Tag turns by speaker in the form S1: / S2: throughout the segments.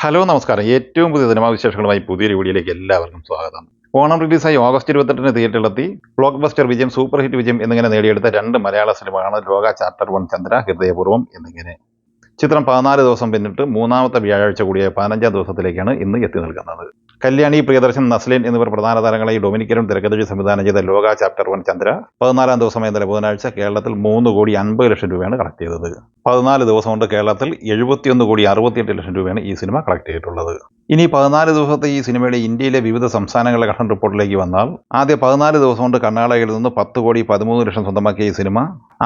S1: Hello നമസ്കാരം. ഏറ്റവും പുതിയ സിനിമാ വിശേഷങ്ങളുമായി പുതിയൊരു വീഡിയോയിലേക്ക് എല്ലാവർക്കും സ്വാഗതം. ഓണം റിലീസായി ഓഗസ്റ്റ് 28-ന് തിയേറ്ററിലെത്തി ബ്ലോക്ക് ബസ്റ്റർ വിജയം, സൂപ്പർ ഹിറ്റ് വിജയം എന്നിങ്ങനെ നേടിയെടുത്ത രണ്ട് മലയാള സിനിമകളാണ് ലോക ചാപ്റ്റർ 1 ചന്ദ്ര, ഹൃദയപൂർവ്വം എന്നിങ്ങനെ. ചിത്രം 14 ദിവസം പിന്നിട്ട് മൂന്നാമത്തെ വ്യാഴാഴ്ച കൂടിയ 15ാം ദിവസത്തിലേക്കാണ് ഇന്ന് എത്തി നിൽക്കുന്നത്. കല്യാണി, പ്രിയദർശൻ, നസ്ലിൻ എന്നിവർ പ്രധാന താരങ്ങളായി ഡൊമിനിക്കരും തിരക്കഥയും സംവിധാനം ചെയ്ത ലോക ചാപ്റ്റർ 1 ചന്ദ്ര 14ാം ദിവസമായ ഇന്നലെ ബുധനാഴ്ച കേരളത്തിൽ 3,50,00,000 രൂപയാണ് കളക്ട് ചെയ്തത്. 14 ദിവസം കൊണ്ട് കേരളത്തിൽ 71,68,00,000 രൂപയാണ് ഈ സിനിമ കളക്ട് ചെയ്തിട്ടുള്ളത്. ഇനി 14 ദിവസത്തെ ഈ സിനിമയുടെ ഇന്ത്യയിലെ വിവിധ സംസ്ഥാനങ്ങളിലെ കളക്ഷൻ റിപ്പോർട്ടിലേക്ക് വന്നാൽ, ആദ്യ 14 ദിവസം കൊണ്ട് കർണാടകയിൽ നിന്ന് 10,13,00,000 സ്വന്തമാക്കിയ ഈ സിനിമ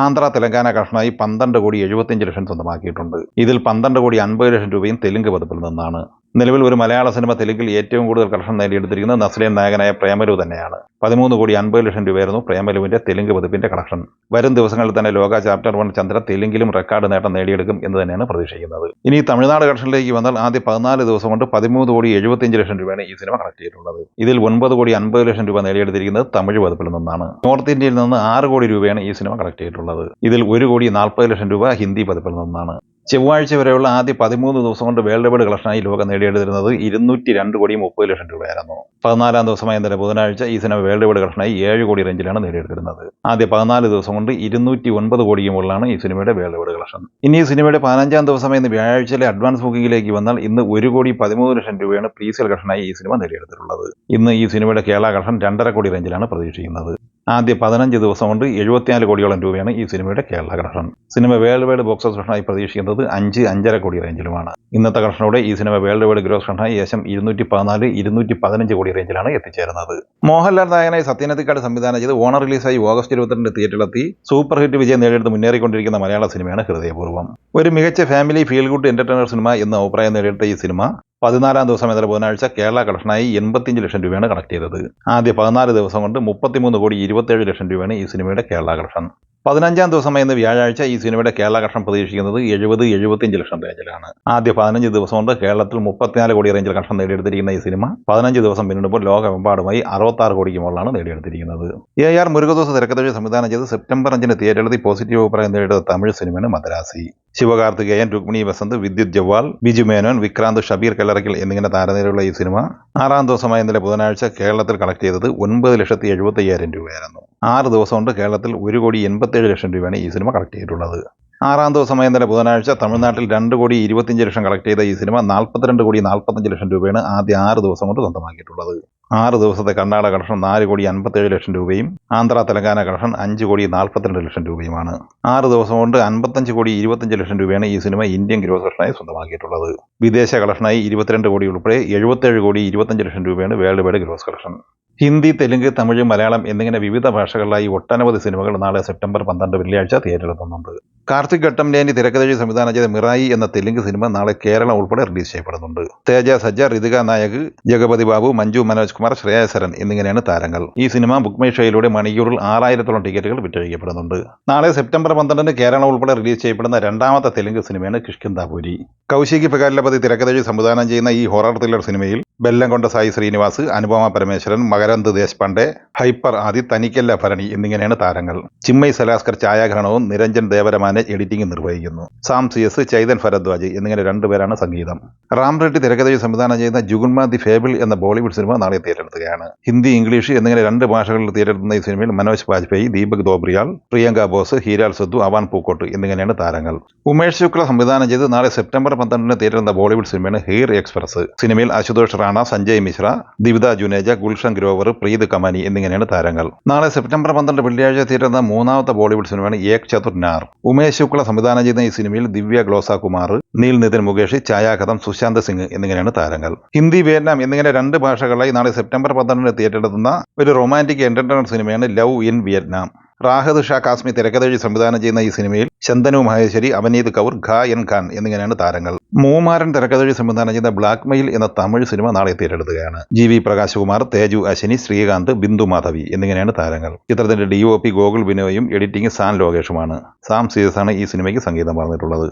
S1: ആന്ധ്ര, തെലങ്കാന കളക്ഷനായി 12,75,00,000 സ്വന്തമാക്കിയിട്ടുണ്ട്. ഇതിൽ 12,50,00,000 രൂപയും തെലുങ്ക് പതിപ്പിൽ നിന്നാണ്. നിലവിൽ ഒരു മലയാള സിനിമ തെലുങ്കിൽ ഏറ്റവും കൂടുതൽ കളക്ഷൻ നേടിയെടുത്തിരിക്കുന്നത് നസ്ലിൻ നായകനായ പ്രേമലു തന്നെയാണ്. 13,50,00,000 രൂപയായിരുന്നു പ്രേമലുവിന്റെ തെലുങ്ക് പതിപ്പിന്റെ കളക്ഷൻ. വരും ദിവസങ്ങളിൽ തന്നെ ലോക ചാപ്റ്റർ 1 ചന്ദ്ര തെലുങ്കിലും റെക്കോർഡ് നേട്ടം നേടിയെടുക്കും എന്ന് തന്നെയാണ് പ്രതീക്ഷിക്കുന്നത്. ഇനി തമിഴ്നാട് കളക്ഷനിലേക്ക് വന്നാൽ, ആദ്യ 14 ദിവസം കൊണ്ട് 13,75,00,000 രൂപയാണ് ഈ സിനിമ കളക്ട് ചെയ്തിട്ടുള്ളത്. ഇതിൽ 9,50,00,000 രൂപ നേടിയെടുത്തിരിക്കുന്നത് തമിഴ് പതിപ്പിൽ നിന്നാണ്. നോർത്ത് ഇന്ത്യയിൽ നിന്ന് 6 കോടി രൂപയാണ് ഈ സിനിമ കളക്ട് ചെയ്തിട്ടുള്ളത്. ഇതിൽ 1,40,00,000 രൂപ ഹിന്ദി പതിപ്പിൽ നിന്നാണ്. ചൊവ്വാഴ്ച വരെയുള്ള ആദ്യ 13 ദിവസം കൊണ്ട് വേൾഡ് വൈഡ് കളക്ഷനായി ലോകം നേടിയെടുത്തിരുന്നത് 202,30,00,000 രൂപയായിരുന്നു. 14ാം ദിവസമായ ഇന്നലെ ബുധനാഴ്ച ഈ സിനിമ വേൾഡ് വൈഡ് കളക്ഷനായി 7 കോടി റേഞ്ചിലാണ് നേടിയെടുത്തിരുന്നത്. ആദ്യ 14 ദിവസം കൊണ്ട് 209 കോടിക്ക് മുകളിലാണ് ഈ സിനിമയുടെ വേൾഡ് വൈഡ് കളക്ഷൻ. ഇനി ഈ സിനിമയുടെ 15ാം ദിവസമായ ഇന്ന് വ്യാഴാഴ്ചയിലെ അഡ്വാൻസ് ബുക്കിംഗിലേക്ക് വന്നാൽ, ഇന്ന് 1,13,00,000 രൂപയാണ് പ്രീസെയിൽ കളക്ഷനായി ഈ സിനിമ നേടിയെടുത്തിട്ടുള്ളത്. ഇന്ന് ഈ സിനിമയുടെ കേരള കളക്ഷൻ 2.5 കോടി റേഞ്ചിലാണ് പ്രതീക്ഷിക്കുന്നത്. ആദ്യ 15 ദിവസം കൊണ്ട് 74 കോടിയോളം രൂപയാണ് ഈ സിനിമയുടെ കേരള കളക്ഷൻ. സിനിമ വേൾഡ് വൈഡ് ബോക്സ് ഓഫീസ് കളക്ഷനായി പ്രതീക്ഷിക്കുന്നത് 5-5.5 കോടി റേഞ്ചിലുമാണ്. ഇന്നത്തെ കളക്ഷനോടെ ഈ സിനിമ വേൾഡ് വൈഡ് ഗ്രോസ് കളക്ഷനായി ഏകദേശം 214-215 കോടി റേഞ്ചിലാണ് എത്തിച്ചേരുന്നത്. മോഹൻലാൽ നായകനായി സത്യനന്ദിക്കാട് സംവിധാനം ചെയ്ത് ഓണം റിലീസായി ഓഗസ്റ്റ് 22 തിയേറ്ററിലെത്തി സൂപ്പർ ഹിറ്റ് വിജയം നേടിയെടുത്ത് മുന്നേറിക്കൊണ്ടിരിക്കുന്ന മലയാള സിനിമയാണ് ഹൃദയപൂർവ്വം. ഒരു മികച്ച family feel good entertainer cinema എന്ന അഭിപ്രായം നേടിയെടുത്ത ഈ സിനിമ 14ാം ദിവസം ഇന്നലെ ബുധനാഴ്ച കേരള കളക്ഷനായി 85,00,000 രൂപയാണ് കളക്ട് ചെയ്തത്. ആദ്യ 14 ദിവസം കൊണ്ട് 33,27,00,000 രൂപയാണ് ഈ സിനിമയുടെ കേരള കളക്ഷൻ. 15ാം ദിവസമായ ഇന്ന് വ്യാഴാഴ്ച ഈ സിനിമയുടെ കേരള കളക്ഷൻ പ്രതീക്ഷിക്കുന്നത് 70-75 ലക്ഷം റേഞ്ചിലാണ്. ആദ്യ 15 ദിവസം കൊണ്ട് കേരളത്തിൽ 34 കോടി റേഞ്ചിൽ കളക്ഷൻ നേടിയെടുത്തിരിക്കുന്ന ഈ സിനിമ 15 ദിവസം പിന്നിടുമ്പോൾ ലോകമെമ്പാടുമായി 66 കോടിക്ക് മുകളിലാണ് നേടിയെടുത്തിരിക്കുന്നത്. AR മുരുകദോസ് തിരക്കഥ സംവിധാനം ചെയ്ത് സെപ്റ്റംബർ 5-ന് തിയേറ്ററിലെത്തി പോസിറ്റീവ് അഭിപ്രായം നേടിയെടുത്ത തമിഴ് സിനിമയാണ് മദ്രാസി. ശിവകാർത്തികേയൻ, രുക്മിണി വസന്ത്, വിദ്യുത് ജവാൽ, ബിജു മേനോൻ, വിക്രാന്ത്, ഷബീർ കല്ലറയ്ക്കൽ എന്നിങ്ങനെ താരനിരയുള്ള ഈ സിനിമ 6ാം ദിവസമായ ഇന്നലെ ബുധനാഴ്ച കേരളത്തിൽ കളക്ട് ചെയ്തത് 9,75,000 രൂപയായിരുന്നു. 6 ദിവസം കൊണ്ട് കേരളത്തിൽ 1,87,00,000 രൂപയാണ് ഈ സിനിമ കളക്ട് ചെയ്തിട്ടുള്ളത്. 6ാം ദിവസമായ ഇന്നലെ ബുധനാഴ്ച തമിഴ്നാട്ടിൽ 2,25,00,000 കളക്ട് ചെയ്ത ഈ സിനിമ 42,45,00,000 രൂപയാണ് ആദ്യ 6 ദിവസം കൊണ്ട് സ്വന്തമാക്കിയിട്ടുള്ളത്. 6 ദിവസത്തെ കർണാടക കളക്ഷൻ 4,57,00,000 രൂപയും ആന്ധ്ര, തെലങ്കാന കളക്ഷൻ 5,42,00,000 രൂപയുമാണ്. 6 ദിവസം കൊണ്ട് 55,25,00,000 രൂപയാണ് ഈ സിനിമ ഇന്ത്യൻ ഗ്രോസ് കളക്ഷനായി സ്വന്തമാക്കിയിട്ടുള്ളത്. വിദേശ കളക്ഷനായി 22 കോടി ഉൾപ്പെടെ 77,25,00,000 രൂപയാണ് world wide gross collection. Hindi, Telugu, Tamil, Malayalam എന്നിങ്ങനെ വിവിധ ഭാഷകളിലായി ഒട്ടനവധി സിനിമകൾ നാളെ സെപ്റ്റംബർ 12 വെള്ളിയാഴ്ച തിയേറ്ററിലെത്തുന്നുണ്ട്. കാർത്തിക് ഘട്ടംലേനി തിരക്കഥ സംവിധാനം ചെയ്ത മിറായി എന്ന തെലുങ്ക് സിനിമ നാളെ കേരളം ഉൾപ്പെടെ റിലീസ് ചെയ്യപ്പെടുന്നുണ്ട്. തേജ സജ്ജ, ഋതിക നായക്, ജഗപതി ബാബു, മഞ്ജു മനോജ് കുമാർ, ശ്രേയ സരൻ എന്നിങ്ങനെയാണ് താരങ്ങൾ. ഈ സിനിമ ബുക്ക് മൈ ഷോയിലൂടെ മണിക്കൂറിൽ 6,000-ഓളം ടിക്കറ്റുകൾ വിറ്റഴിക്കപ്പെടുന്നുണ്ട്. നാളെ സെപ്റ്റംബർ 12-ന് കേരളം ഉൾപ്പെടെ റിലീസ് ചെയ്യപ്പെടുന്ന രണ്ടാമത്തെ തെലുങ്ക് സിനിമയാണ് കിഷ്കിന്ധാപുരി. കൗശികി പ്രകാലപതി തിരക്കഥ സംവിധാനം ചെയ്യുന്ന ഈ ഹൊറർ ത്രില്ലർ സിനിമയിൽ ബെല്ലംകൊണ്ട സായി ശ്രീനിവാസ്, അനുപമ പരമേശ്വരൻ, മകരന്ത് ദേശ്പാണ്ഡെ, ഹൈപ്പർ ആദി, തനിക്കല്ല ഭരണി എന്നിങ്ങനെയാണ് താരങ്ങൾ. ചിന്മയ് സലാസ്കർ ഛായാഗ്രഹണവും നിരഞ്ജൻ ദേവരമാനെ എഡിറ്റിംഗും നിർവഹിക്കുന്നു. സാം CS, ചൈതൻ ഭരദ്വാജ് എന്നിങ്ങനെ 2 പേരാണ് സംഗീതം. റാം റെഡ്ഡി തിരക്കഥ സംവിധാനം ചെയ്യുന്ന ജുഗുൻമ ദി ഫേബിൾ എന്ന ബോളിവുഡ് സിനിമ നാളെ തിയേറ്ററെടുക്കുകയാണ്. ഹിന്ദി, ഇംഗ്ലീഷ് എന്നിങ്ങനെ 2 ഭാഷകളിൽ തിയേറ്ററെടുക്കുന്ന ഈ സിനിമയിൽ മനോജ് ബാജ്പേയി, ദീപക് ദോബ്രിയാൽ, പ്രിയങ്ക ബോസ്, ഹീരാൽ സിദ്ദു, അവാൻ പൂക്കോട്ട് എന്നിങ്ങനെയാണ് താരങ്ങൾ. ഉമേഷ് ശുക്ല സംവിധാനം ചെയ്ത് നാളെ സെപ്റ്റംബർ 12-ന് തിയേറ്ററെടുത്ത ബോളിവുഡ് സിനിമയാണ് ഹെയർ എക്സ്പ്രസ്. സിനിമയിൽ അശുതോഷ് റാണ, സഞ്ജയ് മിശ്ര, ദിവിത ജുനേജ, ഗുൽഷൻ ഗ്രോവർ, പ്രീത് കമാനി എന്നിങ്ങനെയാണ് താരങ്ങൾ. നാളെ സെപ്റ്റംബർ 12 വെള്ളിയാഴ്ച തിയേറ്ററെടുത്ത മൂന്നാമത്തെ ബോളിവുഡ് സിനിമയാണ് ഏക് ചതുർനാർ. ഉമേഷ് ശുക്ല സംവിധാനം ചെയ്യുന്ന ഈ സിനിമയിൽ ദിവ്യ ഗ്ലോസ കുമാർ, നീൽ നിതിൻ മുകേഷ്, ഛായാകഥം സുശാന്ത് സിംഗ് എന്നിങ്ങനെയാണ് താരങ്ങൾ. ഹിന്ദി, വിയറ്റ്നാം എന്നിങ്ങനെ 2 ഭാഷകളായി നാളെ സെപ്റ്റംബർ 12-ന് തിയേറ്ററെടുക്കുന്ന ഒരു റൊമാന്റിക് എന്റർടൈനർ സിനിമയാണ് ലവ് ഇൻ വിയറ്റ്നാം. റാഹദ് ഷാ കാസ്മി തിരക്കഥ സംവിധാനം ചെയ്യുന്ന ഈ സിനിമയിൽ ശന്തനു മഹേശ്വരി, അവനീത് കൗർ, ഖാൻ ഖാൻ എന്നിങ്ങനെയാണ് താരങ്ങൾ. മൂമാരൻ തിരക്കഥ സംവിധാനം ചെയ്ത ബ്ലാക്ക് മെയിൽ എന്ന തമിഴ് സിനിമ നാളെ തിയേറ്ററെടുക്കുകയാണ്. GV പ്രകാശ് കുമാർ, തേജു അശ്വിനി, ശ്രീകാന്ത്, ബിന്ദു മാധവി എന്നിങ്ങനെയാണ് താരങ്ങൾ. ചിത്രത്തിന്റെ DOP ഗോകുൽ ബിനോയും എഡിറ്റിംഗ് സാൻ ലോകേഷുമാണ്. സാം CS ആണ് ഈ സിനിമയ്ക്ക് സംഗീതം പറഞ്ഞിട്ടുള്ളത്.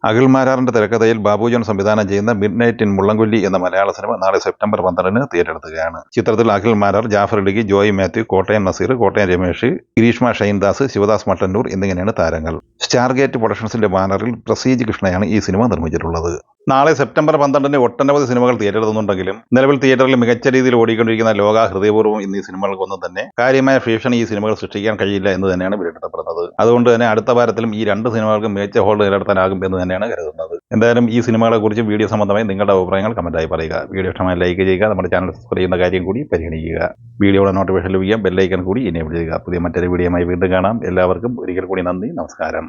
S1: അഖിൽ മാരാറിന്റെ തിരക്കഥയിൽ ബാബു ജോൺ സംവിധാനം ചെയ്യുന്ന മിഡ് നൈറ്റ് ഇൻ മുള്ളൻകൊല്ലി എന്ന മലയാള സിനിമ നാളെ സെപ്റ്റംബർ 12 തിയേറ്ററെടുക്കുകയാണ്. ചിത്രത്തിൽ അഖിൽ മാരാർ, ജാഫർ ഇടുക്കി, ജോയ് മാത്യു, കോട്ടയം നസീർ, കോട്ടയം രമേഷ്, ഗിരീഷ്മ ഷൈൻദാസ്, ശിവദാസ് മട്ടന്നൂർ എന്നിങ്ങനെയാണ് താരങ്ങൾ. സ്റ്റാർഗേറ്റ് പ്രൊഡക്ഷൻസിന്റെ ബാനറിൽ പ്രസീജ് കൃഷ്ണയാണ് ഈ സിനിമ നിർമ്മിച്ചിട്ടുള്ളത്. നാളെ സെപ്റ്റംബർ 12 ഒട്ടനവധി സിനിമകൾ തിയേറ്ററെത്തുന്നുണ്ടെങ്കിലും നിലവിൽ തിയേറ്ററിൽ മികച്ച രീതിയിൽ ഓടിക്കൊണ്ടിരിക്കുന്ന ലോക, ഹൃദയപൂർവ്വം എന്നീ സിനിമകൾക്കൊന്നും തന്നെ കാര്യമായ ഭീഷണി ഈ സിനിമകൾ സൃഷ്ടിക്കാൻ കഴിയില്ല എന്ന് തന്നെയാണ് വിലയിരുത്തപ്പെടുന്നത്. അതുകൊണ്ട് തന്നെ അടുത്ത വാരത്തിലും ഈ രണ്ട് സിനിമകൾക്കും മികച്ച ഹോൾഡ് നിലനിർത്താനാകും എന്ന് തന്നെയാണ് കരുതുന്നത്. എന്തായാലും ഈ സിനിമകളെക്കുറിച്ച് വീഡിയോ സംബന്ധമായി നിങ്ങളുടെ അഭിപ്രായങ്ങൾ കമന്റായി പറയുക. വീഡിയോ ഇഷ്ടമായി ലൈക്ക് ചെയ്യുക. നമ്മുടെ ചാനൽ സബ്സ്ക്രൈബ് ചെയ്യുന്ന കാര്യം കൂടി പരിഗണിക്കുക. വീഡിയോയുടെ നോട്ടിഫിക്കേഷൻ ലഭിക്കാൻ ബെല്ലൈക്കൺ കൂടി എനേബിൾ ചെയ്യുക. പുതിയ മറ്റൊരു വീഡിയോയുമായി വീണ്ടും കാണാം. എല്ലാവർക്കും ഒരിക്കൽ കൂടി നന്ദി, നമസ്കാരം.